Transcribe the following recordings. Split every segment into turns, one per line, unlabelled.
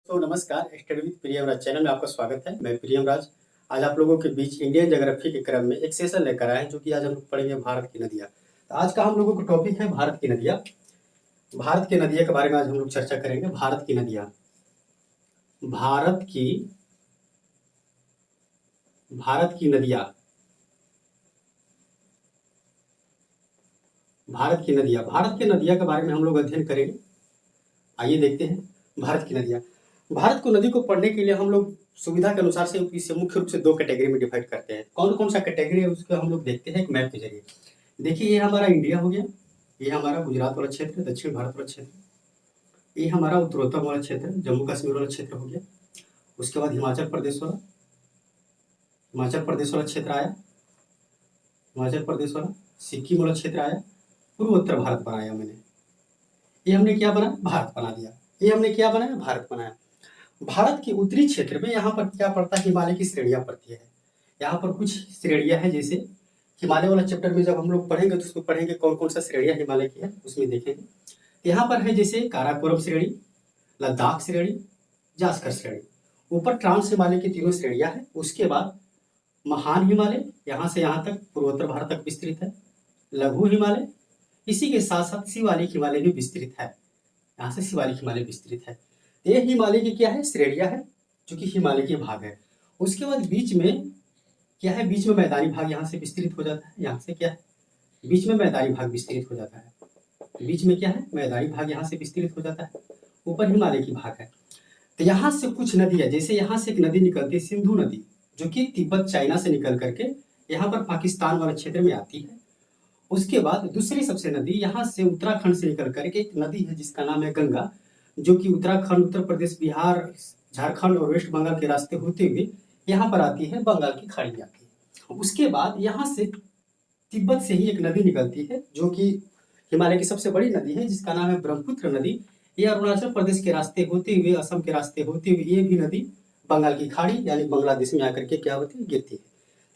तो नमस्कार, study with Priyam Raj channel में आपका स्वागत है। मैं प्रियम राज आज आप लोगों के बीच इंडियन ज्योग्राफी के क्रम में एक सेशन लेकर आए हैं, जो कि आज हम लोग पढ़ेंगे भारत की नदियाँ। तो आज का हम लोगों का टॉपिक है भारत की नदियाँ। भारत की नदियाँ के बारे में आज हम लोग चर्चा करेंगे। भारत की नदियाँ, भारत की नदियाँ, भारत की नदियाँ, भारत की नदियाँ के बारे में हम लोग अध्ययन करेंगे। आइए देखते हैं भारत की नदियाँ। भारत को नदी को पढ़ने के लिए हम लोग सुविधा के अनुसार से इसे मुख्य रूप से दो कैटेगरी में डिवाइड करते हैं। कौन कौन सा कैटेगरी है उसको हम लोग देखते हैं एक मैप के जरिए। देखिए, ये हमारा इंडिया हो गया, ये हमारा गुजरात वाला क्षेत्र, दक्षिण भारत वाला क्षेत्र, ये हमारा उत्तरोत्तर वाला क्षेत्र, जम्मू कश्मीर वाला क्षेत्र हो गया। उसके बाद हिमाचल प्रदेश वाला क्षेत्र आया, हिमाचल प्रदेश वाला, सिक्किम वाला क्षेत्र आया, पूर्वोत्तर भारत बनाया मैंने। ये हमने क्या बनाया? भारत बना दिया। ये हमने क्या बनाया? भारत बनाया। भारत के उत्तरी क्षेत्र में यहाँ पर क्या पड़ता है? हिमालय की श्रेणियां पड़ती है। यहाँ पर कुछ श्रेणियां हैं, जैसे हिमालय वाला चैप्टर में जब हम लोग पढ़ेंगे तो उसको पढ़ेंगे कौन कौन सा श्रेणियां हिमालय की है, उसमें देखेंगे। यहाँ पर है जैसे काराकोरम श्रेणी, लद्दाख श्रेणी, जास्कर श्रेणी। ऊपर ट्रांस हिमालय की तीनों श्रेणियां हैं। उसके बाद महान हिमालय, यहाँ से यहाँ तक पूर्वोत्तर भारत तक विस्तृत है। लघु हिमालय, इसी के साथ साथ शिवालिक हिमालय भी विस्तृत है। यहाँ से शिवालिक हिमालय विस्तृत है। ये हिमालय की क्या है? श्रेणियां है, जो कि हिमालय के भाग है। उसके बाद बीच में क्या है? बीच में मैदानी भाग यहाँ से विस्तृत हो जाता है। यहाँ से क्या है? बीच में मैदानी भाग विस्तृत हो जाता है। बीच में क्या है? मैदानी भाग यहाँ से विस्तृत हो जाता है। ऊपर हिमालय की भाग है। तो यहाँ से कुछ नदियां, जैसे यहाँ से एक नदी निकलती है सिंधु नदी, जो कि तिब्बत चाइना से निकल करके यहाँ पर पाकिस्तान वाले क्षेत्र में आती है। उसके बाद दूसरी सबसे नदी यहाँ से उत्तराखंड से निकल करके एक नदी है जिसका नाम है गंगा, जो कि उत्तराखंड, उत्तर प्रदेश, बिहार, झारखंड और वेस्ट बंगाल के रास्ते होते हुए यहाँ पर आती है, बंगाल की खाड़ी में आती है। उसके बाद यहाँ से तिब्बत से ही एक नदी निकलती है, जो कि हिमालय की सबसे बड़ी नदी है, जिसका नाम है ब्रह्मपुत्र नदी। ये अरुणाचल प्रदेश के रास्ते होते हुए, असम के रास्ते होते हुए ये भी नदी बंगाल की खाड़ी यानी बांग्लादेश में आकर के क्या होती है? गिरती है।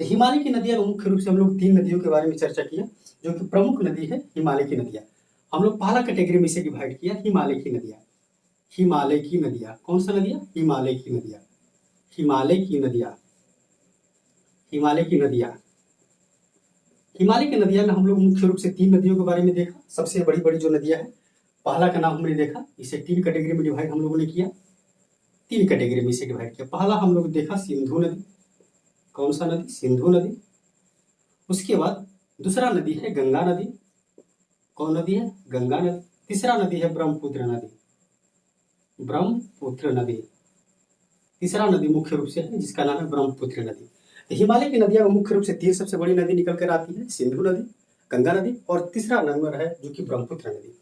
तो हिमालय की नदियां मुख्य रूप से हम लोग तीन नदियों के बारे में चर्चा किया, जो कि प्रमुख नदी है हिमालय की नदियां। हम लोग पहला कैटेगरी में इसे डिवाइड किया, हिमालय की नदियां। हिमालय की नदियां कौन सा नदियां? हिमालय की नदियां, हिमालय की नदियां, हिमालय की नदियां। हिमालय की नदियां में हम लोग मुख्य रूप से तीन नदियों के बारे में देखा। सबसे बड़ी बड़ी जो नदियां है, पहला का नाम हमने देखा, इसे तीन कैटेगरी में डिवाइड हम लोगों ने किया, तीन कैटेगरी में इसे डिवाइड किया। पहला हम लोग देखा सिंधु नदी। कौन सा नदी? सिंधु नदी। उसके बाद दूसरा नदी है गंगा नदी। कौन नदी है? गंगा नदी। तीसरा नदी है ब्रह्मपुत्र नदी, ब्रह्मपुत्र नदी। तीसरा नदी मुख्य रूप से है जिसका नाम है ब्रह्मपुत्र नदी। तो हिमालय की नदियां मुख्य रूप से तीन सबसे बड़ी नदी निकल कर आती है, सिंधु नदी, गंगा नदी और तीसरा नंबर है जो कि ब्रह्मपुत्र नदी।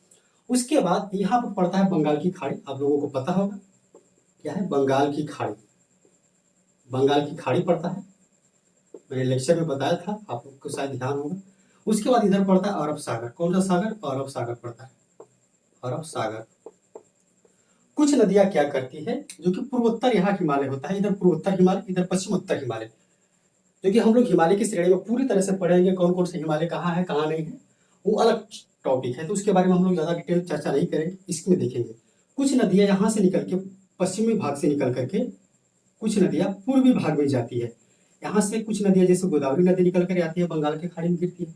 उसके बाद यहाँ पर पड़ता है बंगाल की खाड़ी। आप लोगों को पता होगा क्या है? बंगाल की खाड़ी, बंगाल की खाड़ी पड़ता है, मैंने लेक्चर में बताया था, आप लोग को शायद ध्यान होगा। उसके बाद इधर पड़ता है अरब सागर। कौन सा सागर? अरब सागर पड़ता है, अरब सागर। कुछ नदियां क्या करती है, जो कि पूर्वोत्तर यहाँ हिमालय होता है, इधर पूर्वोत्तर हिमालय, इधर पश्चिमोत्तर हिमालय, जो कि हम लोग हिमालय की श्रेणी में पूरी तरह से पढ़ेंगे। कौन कौन से हिमालय कहाँ है कहाँ नहीं है, वो अलग टॉपिक है, तो उसके बारे में हम लोग ज्यादा डिटेल चर्चा नहीं करेंगे, इसमें देखेंगे। कुछ नदियां यहाँ से निकल के, पश्चिमी भाग से निकल करके कुछ नदियां पूर्वी भाग में जाती है। यहाँ से कुछ नदियां जैसे गोदावरी नदी निकल कर आती है, बंगाल की खाड़ी में गिरती है।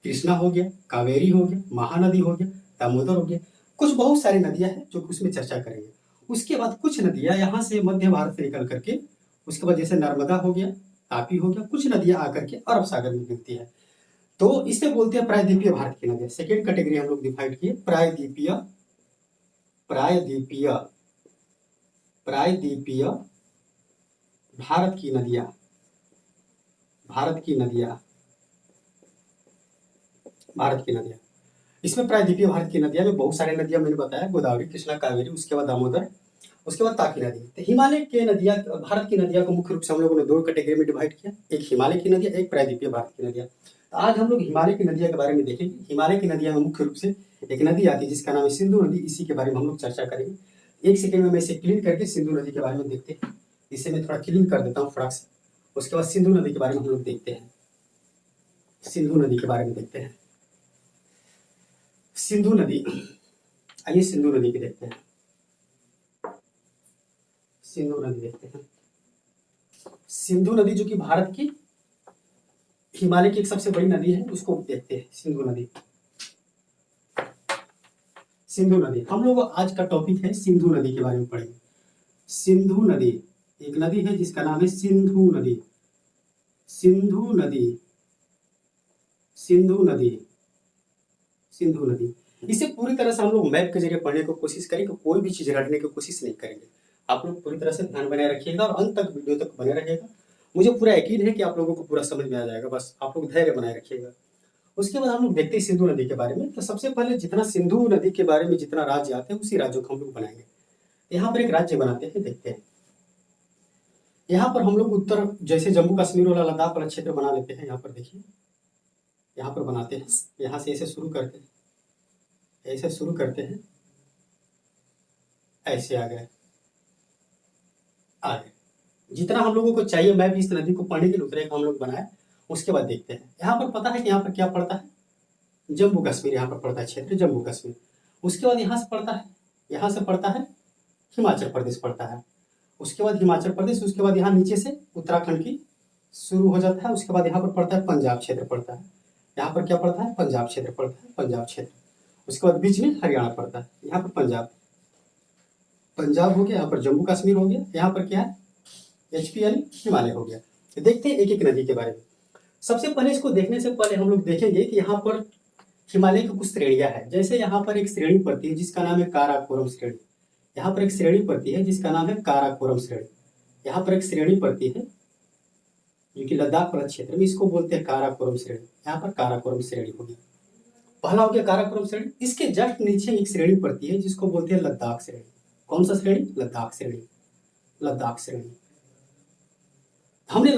कृष्णा हो गया, कावेरी हो गया, महानदी हो गया, दामोदर हो गया, कुछ बहुत सारी नदियां हैं जो उसमें चर्चा करेंगे। उसके बाद कुछ नदियां यहाँ से मध्य भारत से निकल करके, उसके बाद जैसे नर्मदा हो गया, तापी हो गया, कुछ नदियां आकर के अरब सागर में गिरती है। तो इसे बोलते हैं प्रायद्वीपीय भारत की नदियां। सेकेंड कैटेगरी हम लोग डिवाइड किए, प्रायद्वीपीय, प्रायद्वीपीय, प्रायद्वीपीय भारत की नदियां, भारत की नदियां, भारत की नदियां। इसमें प्रायद्वीपीय भारत की नदियां में बहुत सारी नदियां मैंने बताया, गोदावरी, कृष्णा, कावेरी, उसके बाद दामोदर, उसके बाद तापी नदी। तो हिमालय के नदियां, भारत की नदियां को मुख्य रूप से हम लोगों ने दो कैटेगरी में डिवाइड किया, एक हिमालय की नदियां, एक प्रायद्वीपीय भारत की नदियां। तो आज हम लोग हिमालय की नदियां के बारे में देखेंगे। हिमालय की नदियां में मुख्य रूप से एक नदी आती है जिसका नाम है सिंधु नदी, इसी के बारे में हम लोग चर्चा करेंगे। एक सेकेंड में मैं इसे क्लीन करके सिंधु नदी के बारे में देखते हैं। इसे मैं थोड़ा क्लीन कर देता हूँ फटाक से, उसके बाद सिंधु नदी के बारे में हम लोग देखते हैं। सिंधु नदी के बारे में देखते हैं। सिंधु नदी, आइए सिंधु नदी की देखते हैं। सिंधु नदी देखते हैं। सिंधु नदी जो कि भारत की हिमालय की एक सबसे बड़ी नदी है, उसको देखते हैं सिंधु नदी। सिंधु नदी, हम लोग आज का टॉपिक है सिंधु नदी के बारे में पढ़ेंगे। सिंधु नदी एक नदी है जिसका नाम है सिंधु नदी। सिंधु नदी, सिंधु नदी, सिंधु नदी। इसे पूरी तरह से हम लोग मैप के जरिए पढ़ने की कोशिश करेंगे, कोई भी चीज रटने की कोशिश नहीं करेंगे। आप लोग पूरी तरह से ध्यान बनाए रखिएगा और अंत तक, वीडियो तक बने रहिएगा। मुझे पूरा यकीन है कि आप लोगों को पूरा समझ में आ जाएगा, बस आप लोग धैर्य बनाए रखिएगा। उसके बाद हम लोग देखते हैं सिंधु नदी के बारे में। तो सबसे पहले जितना सिंधु नदी के बारे में जितना राज्य आते हैं उसी राज्यों को हम लोग बनाएंगे। यहाँ पर एक राज्य बनाते हैं, देखते हैं। यहाँ पर हम लोग उत्तर, जैसे जम्मू कश्मीर वाला लद्दाख वाला क्षेत्र बना लेते हैं। यहाँ पर देखिए, यहाँ पर बनाते हैं, यहाँ से ऐसे शुरू करते हैं, ऐसे शुरू करते हैं, ऐसे आ गए। जितना हम लोगों को चाहिए मैं भी इस नदी को पढ़ने के लिए उतरे हम लोग बनाए। उसके बाद देखते हैं यहाँ पर, पता है कि यहाँ पर क्या पड़ता है, जम्मू कश्मीर यहाँ पर पड़ता है, क्षेत्र जम्मू कश्मीर। उसके बाद यहाँ से पड़ता है, यहाँ से पड़ता है हिमाचल प्रदेश पड़ता है। उसके बाद हिमाचल प्रदेश, उसके बाद यहाँ नीचे से उत्तराखंड की शुरू हो जाता है। उसके बाद यहाँ पर पड़ता है पंजाब क्षेत्र पड़ता है। यहाँ पर क्या पड़ता है, पंजाब क्षेत्र पड़ता है, पंजाब क्षेत्र। उसके बाद बीच में हरियाणा पड़ता है। यहाँ पर पंजाब, पंजाब हो गया। यहाँ पर जम्मू कश्मीर हो गया। यहाँ पर क्या है, HP यानी हिमालय हो गया। तो देखते हैं एक एक नदी के बारे में। सबसे पहले इसको देखने से पहले हम लोग देखेंगे कि यहाँ पर हिमालय की कुछ श्रेणियां हैं। जैसे यहाँ पर एक श्रेणी पड़ती है जिसका नाम है काराकोरम श्रेणी। यहाँ पर एक श्रेणी पड़ती है जिसका नाम है काराकोरम श्रेणी। यहाँ पर एक श्रेणी पड़ती है जो कि लद्दाख वाला क्षेत्र में, इसको बोलते हैं काराकोरम श्रेणी। यहाँ पर काराकोरम श्रेणी होगी, पहला हो गया काराकोरम श्रेणी। इसके जस्ट नीचे एक श्रेणी पड़ती है जिसको बोलते हैं लद्दाख श्रेणी। कौन सा श्रेणी, लद्दाख श्रेणी, लद्दाख श्रेणी। हमने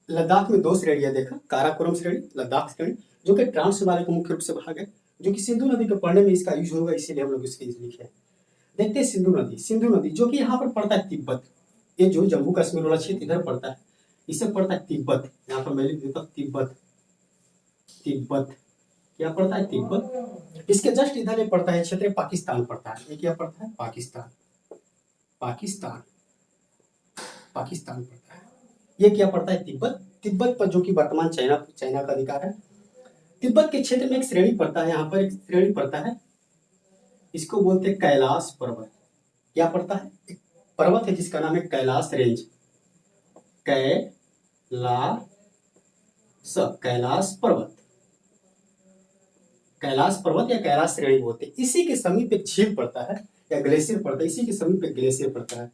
लद्दाख में दो श्रेणियां देखा, काराकोरम श्रेणी, लद्दाख श्रेणी, जो कि ट्रांस हिमालय का मुख्य रूप से भाग है, जो कि सिंधु नदी के पढ़ने में इसका यूज होगा, इसीलिए हम लोग इसके लिखे हैं। देखते हैं सिंधु नदी। सिंधु नदी जो कि यहाँ पर पड़ता है तिब्बत, ये जो जम्मू कश्मीर वाला क्षेत्र इधर पड़ता है, इसे पड़ता है तिब्बत। यहाँ पर मैं लिख देता हूँ तिब्बत, तिब्बत क्या पड़ता है, तिब्बत। इसके जस्ट इधर ये पड़ता है क्षेत्र पाकिस्तान पड़ता है। ये क्या पड़ता है, पाकिस्तान, पाकिस्तान, पाकिस्तान पड़ता है। ये क्या पड़ता है, तिब्बत। तिब्बत पर जो कि वर्तमान चाइना का अधिकार है। तिब्बत के क्षेत्र में एक श्रेणी पड़ता है, यहाँ पर एक श्रेणी पड़ता है, इसको बोलते हैं कैलाश पर्वत। क्या पड़ता है, एक पर्वत है जिसका नाम है कैलाश रेंज, कैलाश पर्वत, कैलाश पर्वत या कैलाश श्रेणी बोलते हैं। इसी के समीप एक झील पड़ता है या ग्लेशियर पड़ता है। इसी के समीप एक ग्लेशियर पड़ता है,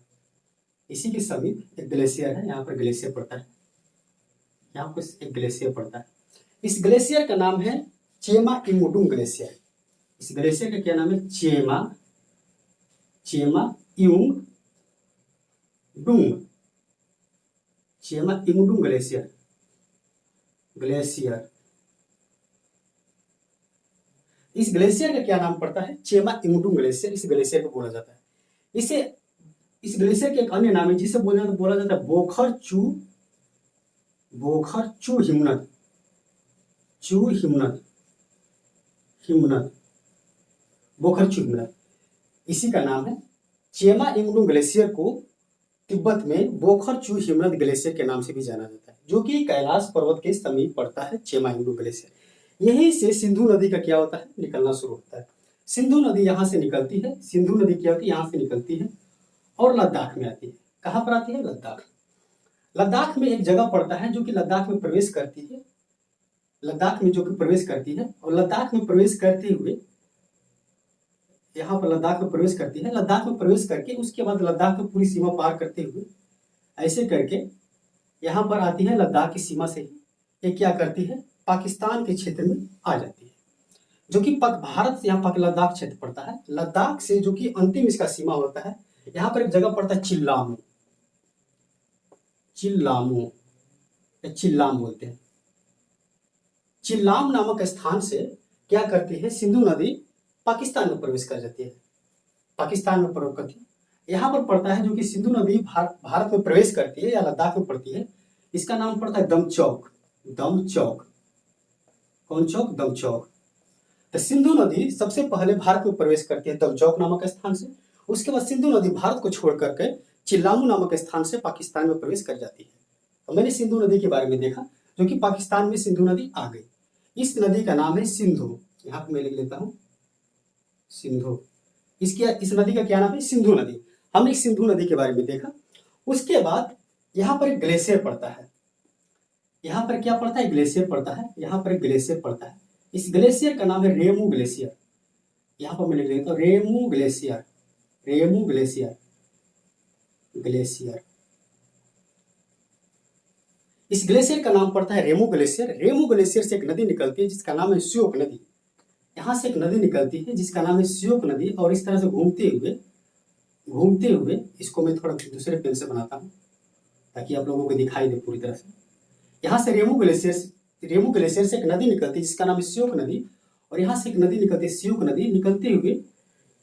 इसी के समीप एक ग्लेशियर है, यहाँ पर ग्लेशियर पड़ता है, यहाँ पर एक ग्लेशियर पड़ता है। इस ग्लेशियर का नाम है चेमा इमुडुंग ग्लेशियर। इस ग्लेशियर का क्या नाम है, चेमा इमुडुंग ग्लेशियर, ग्लेशियर। इस ग्लेशियर का क्या नाम पड़ता है, चेमा इमुडुंग ग्लेशियर। इस ग्लेशियर को बोला जाता है, इस ग्लेशियर के एक अन्य नाम है जिसे बोला जाता है बोखर चू हिमनद, बोखर चू हिमनद, इसी का नाम है। चेमा इमुडुंग ग्लेशियर को तिब्बत में बोखर चू हिमनद ग्लेशियर के नाम से भी जाना जाता है, जो कि कैलाश पर्वत के समीप पड़ता है, चेमा इमुडुंग ग्लेशियर। यहीं से सिंधु नदी का क्या होता है, निकलना शुरू होता है। सिंधु नदी यहाँ से निकलती है, सिंधु नदी क्या होती है, यहाँ से निकलती है और लद्दाख में आती है। कहाँ पर आती है, लद्दाख। लद्दाख में एक जगह पड़ता है जो कि लद्दाख में प्रवेश करती है, लद्दाख में जो कि प्रवेश करती है, और लद्दाख में प्रवेश करते हुए यहाँ पर लद्दाख में प्रवेश करती है। लद्दाख में प्रवेश करके उसके बाद लद्दाख की पूरी सीमा पार करते हुए ऐसे करके यहाँ पर आती है, लद्दाख की सीमा से ये क्या करती है, पाकिस्तान के क्षेत्र में आ जाती है, जो कि भारत से यहाँ पर लद्दाख क्षेत्र पड़ता है। लद्दाख से जो कि अंतिम इसका सीमा होता है, यहाँ पर एक जगह पड़ता है चिल्लामू, चिल्लाम बोलते हैं। चिल्लाम नामक स्थान से क्या करती है, सिंधु नदी पाकिस्तान में प्रवेश कर जाती है, पाकिस्तान में प्रवेश करती है। यहाँ पर पड़ता है जो कि सिंधु नदी भारत में प्रवेश करती है या लद्दाख में पड़ती है, इसका नाम पड़ता है दमचौक, कौन चौक, दमचौक। तो सिंधु नदी सबसे पहले भारत में प्रवेश करती है दमचौक नामक स्थान से। उसके बाद सिंधु नदी भारत को छोड़ करके चिल्लामू नामक स्थान से पाकिस्तान में प्रवेश कर जाती है। तो मैंने सिंधु नदी के बारे में देखा, जो कि पाकिस्तान में सिंधु नदी आ गई। इस नदी का नाम है सिंधु, यहाँ पे मैं लिख लेता हूँ सिंधु। इस नदी का क्या नाम है? सिंधु नदी। हमने सिंधु नदी के बारे में देखा। उसके बाद यहाँ पर एक ग्लेशियर पड़ता है। यहाँ पर क्या पड़ता है? ग्लेशियर पड़ता है। यहाँ पर एक ग्लेशियर पड़ता है। इस ग्लेशियर का नाम है रेमू ग्लेशियर। यहाँ पर मैं लिख लेता हूँ Remo glacier, Remo glacier, glacier. इस ग्लेशियर का नाम पड़ता है रेमू ग्लेशियर। रेमू ग्लेशियर से एक नदी निकलती है जिसका नाम है श्योक नदी। यहाँ से एक नदी निकलती है जिसका नाम है श्योक नदी, और इस तरह से घूमते हुए इसको मैं थोड़ा दूसरे पेन से बनाता हूँ ताकि आप लोगों को दिखाई दे पूरी तरह से। यहाँ से रेमू ग्लेशियर से एक नदी निकलती है जिसका नाम है श्योक नदी, और यहाँ से एक नदी निकलती है श्योक नदी। निकलते हुए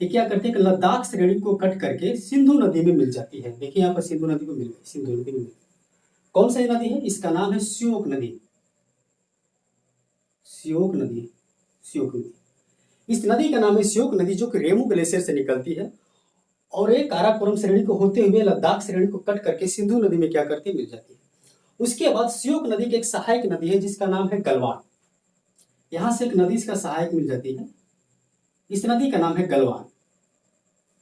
ये क्या करते हैं कि लद्दाख श्रेणी को कट करके सिंधु नदी में मिल जाती है। देखिए यहाँ पर सिंधु नदी को मिल गई, सिंधु नदी में। कौन सी नदी है? इसका नाम है श्योक नदी, श्योक नदी, श्योक नदी। इस नदी का नाम है श्योक नदी, जो कि रेमू ग्लेशियर से निकलती है और एक काराकोरम श्रेणी को होते हुए लद्दाख श्रेणी को कट करके सिंधु नदी में क्या करती है? मिल जाती है। उसके बाद श्योक नदी की एक सहायक नदी है जिसका नाम है गलवान। यहां से एक नदी इसका सहायक मिल जाती है, इस नदी का नाम है गलवान।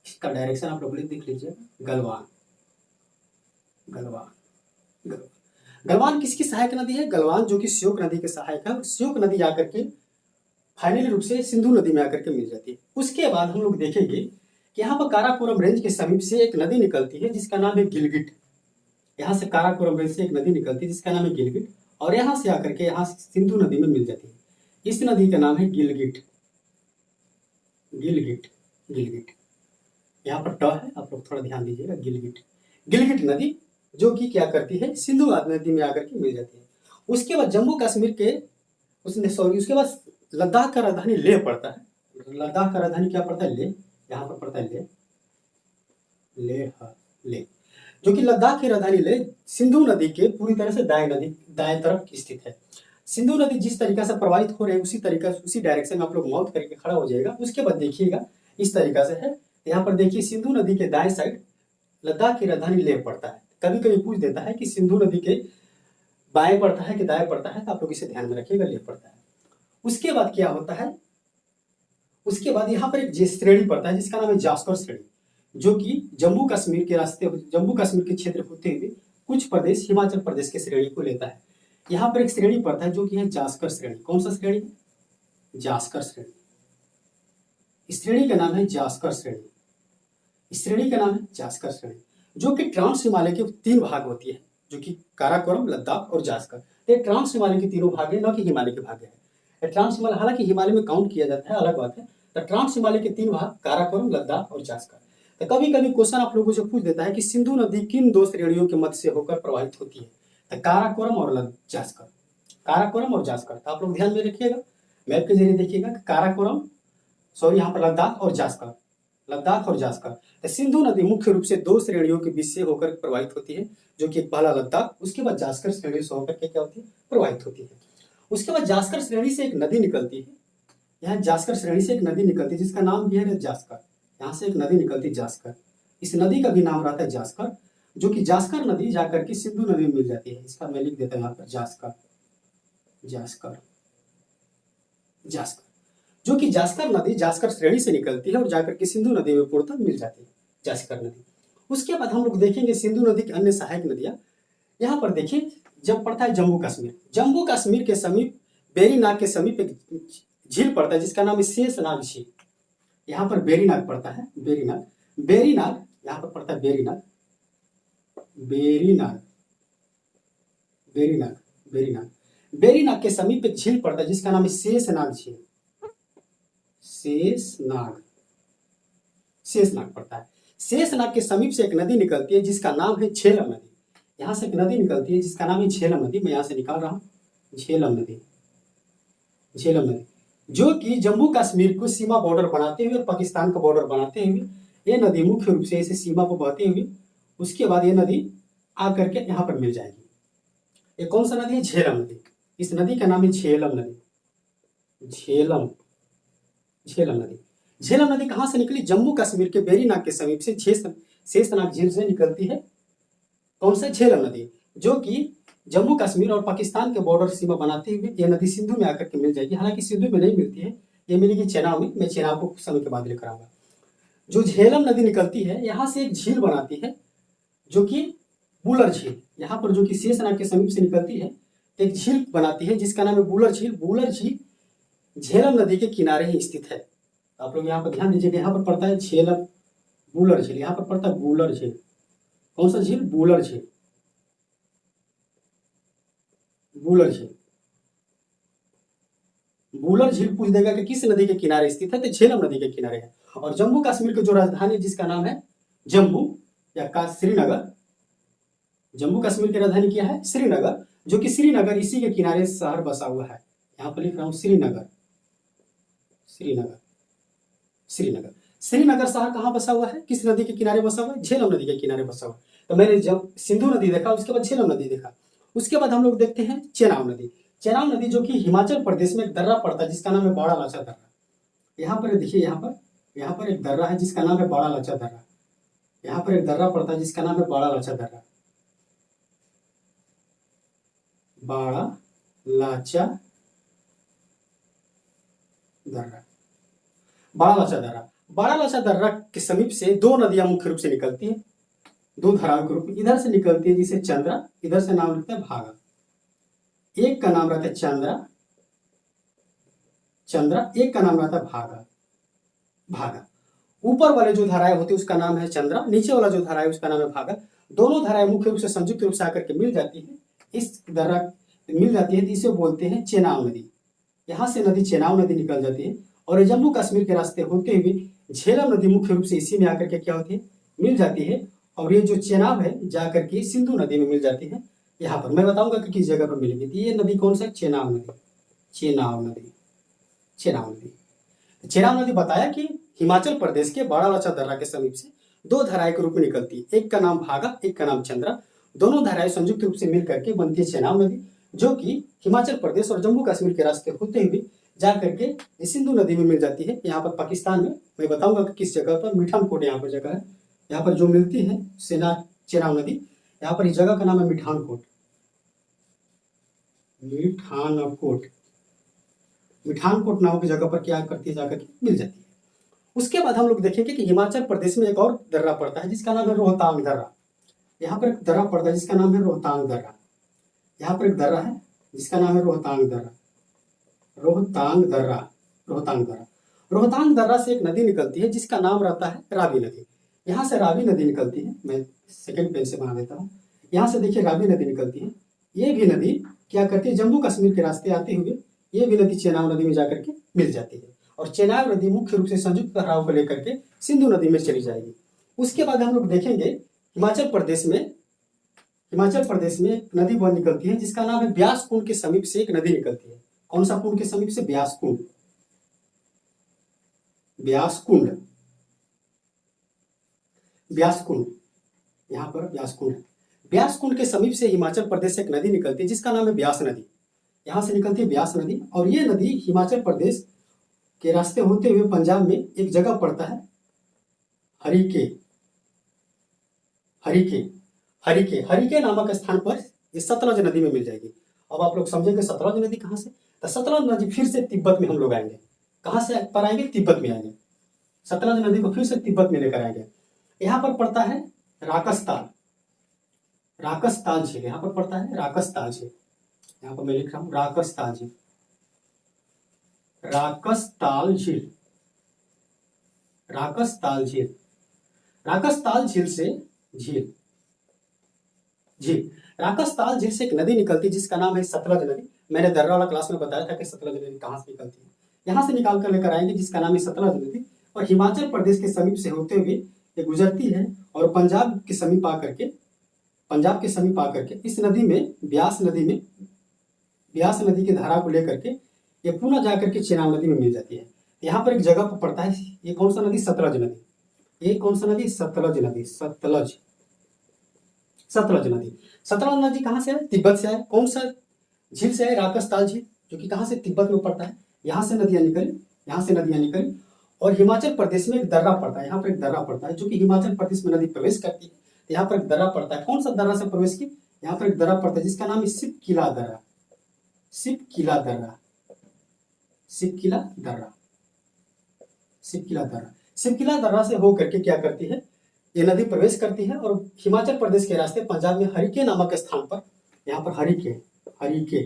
इसका डायरेक्शन आप लोग देख लीजिए, गलवान, गलवान, गलवान। गलवान किसकी सहायक नदी है? गलवान जो कि श्योक नदी के सहायक है। श्योक नदी आकर के फाइनली रूप से सिंधु नदी में आकर के मिल जाती है। उसके बाद हम लोग देखेंगे कि यहाँ पर काराकोरम रेंज के समीप से एक नदी निकलती है जिसका नाम है गिलगिट। यहाँ से काराकोरम रेंज से एक नदी निकलती है जिसका नाम है गिलगिट, और यहाँ से आकर के यहाँ सिंधु नदी में मिल जाती है। इस नदी का नाम है गिलगिट, गिलगिट, गिलगिट। यहाँ पर ट है, आप लोग थोड़ा ध्यान दीजिएगा। गिलगिट, गिलगिट नदी जो कि क्या करती है? सिंधु नदी में आकर के मिल जाती है। उसके बाद जम्मू कश्मीर के उसके बाद लद्दाख का राजधानी लेह पड़ता है। लद्दाख का राजधानी क्या पड़ता है? लेह। यहाँ पर पड़ता है लेह, लेह, लेह, जो कि लद्दाख की राजधानी लेह सिंधु नदी के पूरी तरह से दाएं तरफ स्थित है। सिंधु नदी जिस तरीका से प्रवाहित हो रही है उसी डायरेक्शन में आप लोग माउथ करके खड़ा हो जाएगा। उसके बाद देखिएगा इस तरीका से है। यहाँ पर देखिए सिंधु नदी के दाएं साइड लद्दाख की राजधानी लेह पड़ता है। कभी कभी पूछ देता है कि सिंधु नदी के बाएं पड़ता है कि दाएं पड़ता है, तो आप लोग इसे ध्यान में रखिएगा, लेह पड़ता है। उसके बाद क्या होता है? उसके बाद यहाँ पर एक श्रेणी पड़ता है जिसका नाम है जास्कर श्रेणी, जो कि जम्मू कश्मीर के क्षेत्र होते हुए कुछ प्रदेश हिमाचल प्रदेश के श्रेणी को लेता है। यहाँ पर एक श्रेणी पड़ता है जो कि है जास्कर श्रेणी। कौन सा श्रेणी? जास्कर श्रेणी। इस श्रेणी का नाम है जास्कर श्रेणी। इस श्रेणी का नाम है जास्कर श्रेणी, जो कि ट्रांस हिमालय के 3 भाग होती है, जो कि काराकोरम, लद्दाख और जास्कर। ये ट्रांस हिमालय के तीनों भाग है, न कि हिमालय के भाग है। ट्रांस हिमालय हालांकि हिमालय में काउंट किया जाता है, अलग बात है। तो ट्रांस हिमालय के 3 भाग काराकोरम, लद्दाख और जास्कर। तो कभी कभी क्वेश्चन आप लोगों से पूछ देता है कि सिंधु नदी किन 2 श्रेणियों के मध्य से होकर प्रवाहित होती है? तो काराकोरम और जास्कर, काराकोरम और जास्कर। तो आप लोग ध्यान में रखिएगा, मैप के जरिए देखिएगा यहाँ पर लद्दाख और जास्कर, लद्दाख और जास्कर। तो सिंधु नदी मुख्य रूप से 2 श्रेणियों के बीच से होकर प्रवाहित होती है, जो कि पहला लद्दाख, उसके बाद जास्कर श्रेणी से होकर के क्या होती है? प्रवाहित होती है। उसके बाद जास्कर श्रेणी से एक नदी निकलती है। यहाँ जास्कर श्रेणी से एक नदी निकलती है जिसका नाम भी है जास्कर। यहाँ से एक नदी निकलती है जास्कर। इस नदी का भी नाम रहता है जास्कर, जो कि जास्कर नदी जाकर के सिंधु नदी में मिल जाती है। इसका मैं लिख देता हूँ यहाँ पर जास्कर, जास्कर, जास्कर, जो कि जास्कर नदी जास्कर श्रेणी से निकलती है और जाकर के सिंधु नदी में पूर्णतः मिल जाती है, जास्कर नदी। उसके बाद हम लोग देखेंगे सिंधु नदी की अन्य सहायक नदियां। यहाँ पर देखिए जब पड़ता है जम्मू कश्मीर, जम्मू कश्मीर के समीप बेरीनाग के समीप एक झील पड़ता है जिसका नाम है शेषनाग झील। यहाँ पर बेरीनाग पड़ता है, बेरीनाग, बेरीनाग यहाँ पर पड़ता है बेरीनाग, बेरीनाग, बेरीनाग, बेरीनाग, बेरीनाग के समीप एक झील पड़ता है जिसका नाम है शेषनाग झील, शेषनाग, शेषनाग पड़ता है। शेषनाग के समीप से एक नदी निकलती है जिसका नाम है झेलम नदी। यहाँ से एक नदी निकलती है जिसका नाम है झेलम नदी। मैं यहाँ से निकाल रहा हूँ झेलम नदी, झेलम नदी, जो कि जम्मू कश्मीर को सीमा बॉर्डर बनाते हुए और पाकिस्तान का बॉर्डर बनाते हुए ये नदी मुख्य रूप से इसे सीमा को बहते हुए उसके बाद ये नदी आकर के यहाँ पर मिल जाएगी। ये कौन सा नदी है? झेलम नदी। इस नदी का नाम है झेलम नदी, झेलम, झेलम नदी। झेलम नदी कहाँ से निकली? जम्मू कश्मीर के बेरीनाग के समीप से शेषनाग झील से निकलती है कौन सा, झेलम नदी, जो कि जम्मू कश्मीर और पाकिस्तान के बॉर्डर सीमा बनाते हुए ये नदी सिंधु में आकर के मिल जाएगी। हालांकि सिंधु में नहीं मिलती है, ये मिलेगी चेनाब में। मैं चेनाब को कुछ समय के बाद लेकर आऊंगा। जो झेलम नदी निकलती है यहाँ से एक झील बनाती है जो कि बुलर झील, यहाँ पर जो कि शेषनाग के समीप से निकलती है एक झील बनाती है जिसका नाम है बुलर झील। बुलर झील झेलम नदी के किनारे ही स्थित है। आप लोग यहाँ पर ध्यान दीजिएगा, यहाँ पर पड़ता है झेलम बुलर झील, यहाँ पर पड़ता है बुलर झील। कौन सा झील, बुलर झील, बुलर झील। बुलर झील पूछ देगा कि किस नदी के किनारे स्थित है, तो झेलम नदी के किनारे है। और जम्मू कश्मीर की जो राजधानी जिसका नाम है जम्मू या श्रीनगर, जम्मू कश्मीर की राजधानी क्या है, श्रीनगर, जो कि श्रीनगर इसी के किनारे शहर बसा हुआ है। यहाँ पर लिख रहा हूँ श्रीनगर, श्रीनगर, श्रीनगर। श्रीनगर शहर कहाँ बसा हुआ है, किस नदी के किनारे बसा हुआ है, झेलम नदी के किनारे बसा हुआ है। तो मैंने जब सिंधु नदी देखा, उसके बाद झेलम नदी देखा, उसके बाद हम लोग देखते हैं चेनाब नदी। चेनाब नदी जो कि हिमाचल प्रदेश में एक दर्रा पड़ता है जिसका नाम है बाड़ा लाचा दर्रा। यहाँ पर देखिए, यहाँ पर एक दर्रा है जिसका नाम है बाड़ा लाचा दर्रा। यहाँ पर एक दर्रा पड़ता है जिसका नाम है बाड़ा लाचा दर्रा, बाड़ा लाचा दर्रा, बाड़ा लाचा दर्रा। बाड़ा लाचा दर्रा के समीप से दो नदियां मुख्य रूप से निकलती है, दो धाराओं के रूप में। इधर से निकलती है जिसे चंद्रा, इधर से नाम लिखता है भागा। एक का नाम रहता है चंद्रा, चंद्रा, एक का नाम रहता है भागा, भागा। ऊपर वाले जो धाराएं होती है उसका नाम है चंद्रा, नीचे वाला जो धारा है उसका नाम है भागा। दोनों धाराएं मुख्य रूप से संयुक्त रूप से आकर के मिल जाती है, इस दर्रा मिल जाती है, इसे बोलते हैं चेनाब नदी। यहाँ से नदी चेनाब नदी निकल जाती है और जम्मू कश्मीर के रास्ते होते हुए झेलम नदी मुख्य रूप से इसी में आकर के क्या होती है, मिल जाती है। और ये जो चेनाब है जाकर के सिंधु नदी में मिल जाती है। यहाँ पर मैं बताऊंगा कि किस जगह पर मिलेगी। तो ये नदी कौन सा, चेनाब नदी, चेनाब नदी, चेनाब नदी। चेनाब नदी बताया कि हिमाचल प्रदेश के बाड़ा लाचा दर्रा के समीप से दो धाराएं के रूप में निकलती है, एक का नाम भागा, एक का नाम चंद्रा। दोनों धाराएं संयुक्त रूप से मिल करके बनती है चेनाब नदी, जो कि हिमाचल प्रदेश और जम्मू कश्मीर के रास्ते होते हुए जा करके सिंधु नदी में मिल जाती है। यहाँ पर पाकिस्तान में मैं बताऊंगा कि किस जगह पर, मिठानकोट यहाँ पर जगह है, यहाँ पर जो मिलती है चेनाब नदी, यहाँ पर इस जगह का नाम है मिठानकोट, मिठानकोट, मिठानकोट नाम की जगह पर क्या करती है, जाकर के मिल जाती है। उसके बाद हम लोग देखेंगे कि हिमाचल प्रदेश में एक और दर्रा पड़ता है जिसका नाम है रोहतांग दर्रा। यहाँ पर एक दर्रा पड़ता है जिसका नाम है रोहतांग दर्रा। यहाँ पर एक दर्रा है जिसका नाम है रोहतांग दर्रा, रोहतांग दर्रा, रोहतांग दर्रा। रोहतांग दर्रा से एक नदी निकलती है जिसका नाम रहता है रावी नदी। यहाँ से रावी नदी निकलती है, मैं सेकंड पेज से बना देता हूँ। यहाँ से देखिए रावी नदी निकलती है। ये भी नदी क्या करती है, जम्मू कश्मीर के रास्ते आते हुए ये भी नदी चेनाब नदी में जाकर के मिल जाती है। और चेनाब नदी मुख्य रूप से संयुक्त धाराओं को लेकर के सिंधु नदी में चली जाएगी। उसके बाद हम लोग देखेंगे हिमाचल प्रदेश में एक नदी बहुत निकलती है जिसका नाम है ब्यास कुंड के समीप से एक नदी निकलती है। कौन सा कुंड के समीप से, ब्यास कुंड, ब्यास कुंड, ब्यास कुंड, यहाँ पर ब्यास कुंड। ब्यास कुंड के समीप से हिमाचल प्रदेश से एक नदी निकलती है जिसका नाम है ब्यास नदी। यहाँ से निकलती है ब्यास नदी और ये नदी हिमाचल प्रदेश के रास्ते होते हुए पंजाब में एक जगह पड़ता है हरिके, हरिके, हरिके, हरिके नामक स्थान पर ये सतलज नदी में मिल जाएगी। अब आप लोग समझेंगे सतलज नदी कहाँ से, तो सतलज नदी फिर से तिब्बत में हम लोग आएंगे। कहाँ से पर आएंगे, तिब्बत में आएंगे। सतलज नदी को फिर से तिब्बत में लेकर आएंगे। यहाँ पर पड़ता है राकसताल, राकसताल झील, यहाँ पर पड़ता है राकसताल झील। यहाँ पर मैं लिख रहा हूँ राकसताल झील, राकसताल झील, राकसताल झील, राकसताल झील से झील, झील, राकसताल झील से एक नदी निकलती है जिसका नाम है सतलज नदी। मैंने दर्रा वाला क्लास में बताया था कि सतलज नदी कहाँ से निकलती है, यहाँ से निकाल कर लेकर आएंगे जिसका नाम है सतलज नदी। और हिमाचल प्रदेश के समीप से होते हुए ये गुजरती है और पंजाब के समीप आकर के, पंजाब के समीप आकर के इस नदी में ब्यास नदी में, ब्यास नदी की धारा को लेकर के ये पुनः जाकर के चेनाब नदी में मिल जाती है। यहाँ पर एक जगह पर पड़ता है, ये कौन सा नदी, सतलज नदी। ये कौन सा नदी, सतलज नदी, सतलज, सतलज नदी। सतलज नदी कहाँ से है, तिब्बत से है। कौन सा झील से है, राकसताल झील, जो कि कहाँ से, तिब्बत में पड़ता है। यहाँ से नदियाँ निकली, यहाँ से नदियाँ निकली और हिमाचल प्रदेश में एक दर्रा पड़ता है, यहाँ पर एक दर्रा पड़ता है जो कि हिमाचल प्रदेश में नदी प्रवेश करती है। तो यहाँ पर एक दर्रा पड़ता है, कौन सा दर्रा से प्रवेश की, यहाँ पर एक दर्रा पड़ता है जिसका नाम है शिपकिला दर्रा, शिपकिला दर्रा, शिपकिला दर्रा, शिपकिला दर्रा। शिपकिला दर्रा से होकर के क्या करती है, ये नदी प्रवेश करती है और हिमाचल प्रदेश के रास्ते पंजाब में हरिके नामक स्थान पर, यहाँ पर हरिके हरिके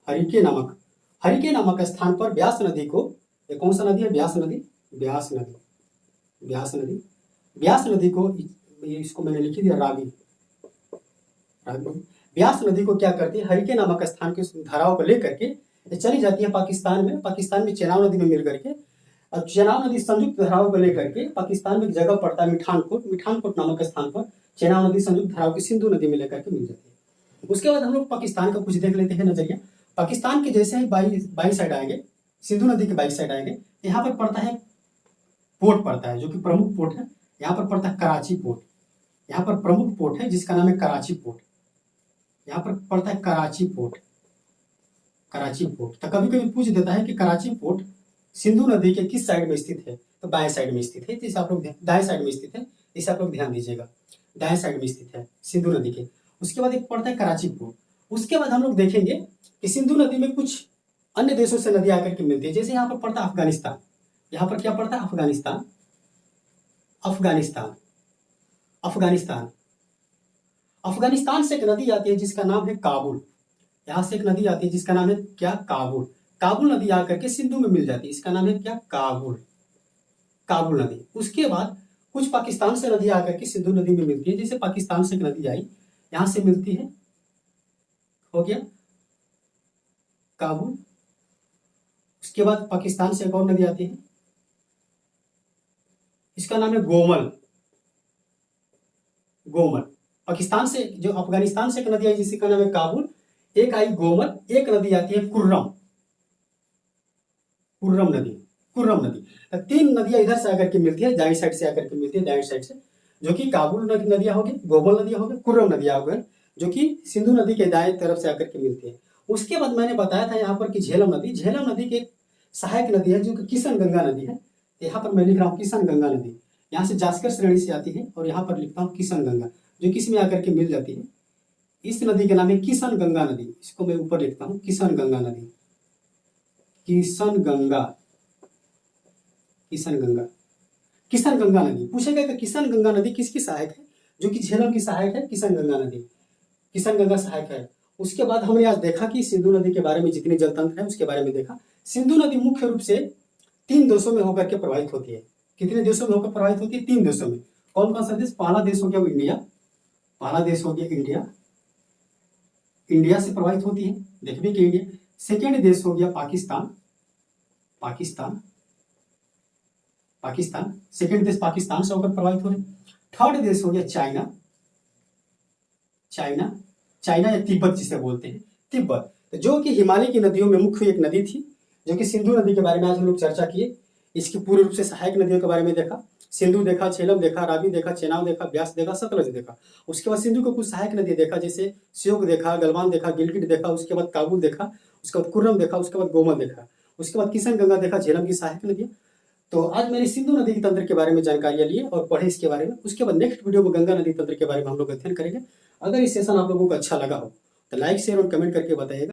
हरिके नामक स्थान पर ब्यास नदी को, ये कौन सा नदी है, ब्यास नदी, ब्यास नदी, ब्यास नदी, ब्यास नदी को, इसको मैंने लिख दिया रावी, रावी। ब्यास नदी को क्या करती है, हरिके नामक स्थान के धाराओं को लेकर के ये चली जाती है पाकिस्तान में, पाकिस्तान में चेनाब नदी में मिल करके, और चेनाब नदी संयुक्त धाराओं को लेकर के पाकिस्तान में एक जगह पड़ता है मिठानकोट, मिठानकोट नामक स्थान पर चेनाब नदी संयुक्त धाराओं की सिंधु नदी में लेकर के मिल जाती है। उसके बाद हम लोग पाकिस्तान का कुछ देख लेते हैं नजरिया। पाकिस्तान के जैसे ही बाई साइड आएंगे, सिंधु नदी के बाई साइड आएंगे, यहाँ पर पड़ता है पोर्ट पड़ता है जो कि प्रमुख पोर्ट है, यहाँ पर पड़ता है कराची पोर्ट, यहाँ पर प्रमुख पोर्ट है जिसका नाम है कराची पोर्ट, यहाँ पर पड़ता है कराची पोर्ट, कराची पोर्ट। तो कभी कभी पूछ देता है कि कराची पोर्ट सिंधु नदी के किस साइड में स्थित है, तो बाएं साइड में स्थित है, जिसे आप लोग दाएं साइड में स्थित है, इसे आप लोग ध्यान दीजिएगा, दाएं साइड में स्थित है सिंधु नदी के। उसके बाद एक पड़ता है कराची पोर्ट। उसके बाद हम लोग देखेंगे कि सिंधु नदी में कुछ अन्य देशों से नदी आकर के मिलती है, जैसे यहाँ पर पड़ता है अफगानिस्तान, यहाँ पर क्या पड़ता है, अफगानिस्तान, अफगानिस्तान, अफगानिस्तान, अफगानिस्तान से एक नदी आती है जिसका नाम है काबुल, यहाँ से एक नदी आती है जिसका नाम है क्या, काबुल, काबुल नदी आकर के सिंधु में मिल जाती है, इसका नाम है क्या, काबुल, काबुल नदी। उसके बाद कुछ पाकिस्तान से नदी आकर के सिंधु नदी में मिलती है, जैसे पाकिस्तान से एक नदी आई, यहाँ से मिलती है, हो गया काबुल। उसके बाद पाकिस्तान से एक और नदी आती है, इसका नाम है गोमल, गोमल। पाकिस्तान से जो अफगानिस्तान से एक नदी आई जिसका नाम है काबुल, एक आई गोमल, एक नदी आती है कुर्रम, कुर्रम नदी, कुर्रम नदी। तीन नदियां इधर से आकर के मिलती है, दाएं साइड से आकर के मिलती है, दाएं साइड से, जो कि काबुल नदियां होगी, गोमल नदियां होगी, कुर्रम नदियां होगी, जो कि सिंधु नदी के दाएं तरफ से आकर के मिलती है। उसके बाद मैंने बताया था यहाँ पर कि झेलम नदी, झेलम नदी की सहायक नदी है जो कि किशन गंगा नदी है। यहाँ पर मैं लिख रहा हूँ किशन गंगा नदी, यहाँ से जास्कर श्रेणी से आती है और यहाँ पर लिखता हूँ किशन गंगा, जो किस में आकर के मिल जाती है, इस नदी का नाम है किशन गंगा नदी, इसको मैं ऊपर लिखता हूँ किशन गंगा नदी, किशन गंगा, किशन गंगा, किशन गंगा नदी। पूछेगा कि किशन गंगा नदी किसकी सहायक है, जो कि झेलम की सहायक है, किशन गंगा नदी, किशन गंगा सहायक है। उसके बाद हमने आज देखा कि सिंधु नदी के बारे में जितने जल तंत्र है उसके बारे में देखा। सिंधु नदी मुख्य रूप से 3 देशों में होकर के प्रवाहित होती है। कितने देशों में होकर प्रवाहित होती है, 3 देशों में। कौन कौन सा देश, पहला देश हो गया वो इंडिया, पहला देश हो गया इंडिया, इंडिया से प्रवाहित होती है, देखिए कि इंडिया। सेकेंड देश हो गया पाकिस्तान, पाकिस्तान, पाकिस्तान, सेकेंड देश पाकिस्तान से होकर प्रवाहित हो रहे। थर्ड देश हो गया चाइना, चाइना, चाइना या तिब्बत जिसे बोलते हैं, तिब्बत, जो कि हिमालय की नदियों में मुख्य एक नदी थी, जो कि सिंधु नदी के बारे में आज हम लोग चर्चा किए। इसकी पूर्ण रूप से सहायक नदियों के बारे में देखा, सिंधु देखा, झेलम देखा, रावी देखा, चेनाब देखा, ब्यास देखा, सतलज देखा। उसके बाद सिंधु को कुछ सहायक नदी देखा, जैसे श्योक देखा, गलवान देखा, गिलगिट देखा, उसके बाद काबुल देखा, उसके बाद कुर्रम देखा, उसके बाद गोमल देखा, उसके बाद किशन गंगा देखा, झेलम की सहायक नदी। तो आज मैंने सिंधु नदी के तंत्र के बारे में जानकारियां ली और पढ़े इसके बारे में। उसके बाद नेक्स्ट वीडियो में गंगा नदी तंत्र के बारे में हम लोग अध्ययन करेंगे। अगर इस सेशन आप लोगों को अच्छा लगा हो तो लाइक शेयर और कमेंट करके बताइएगा।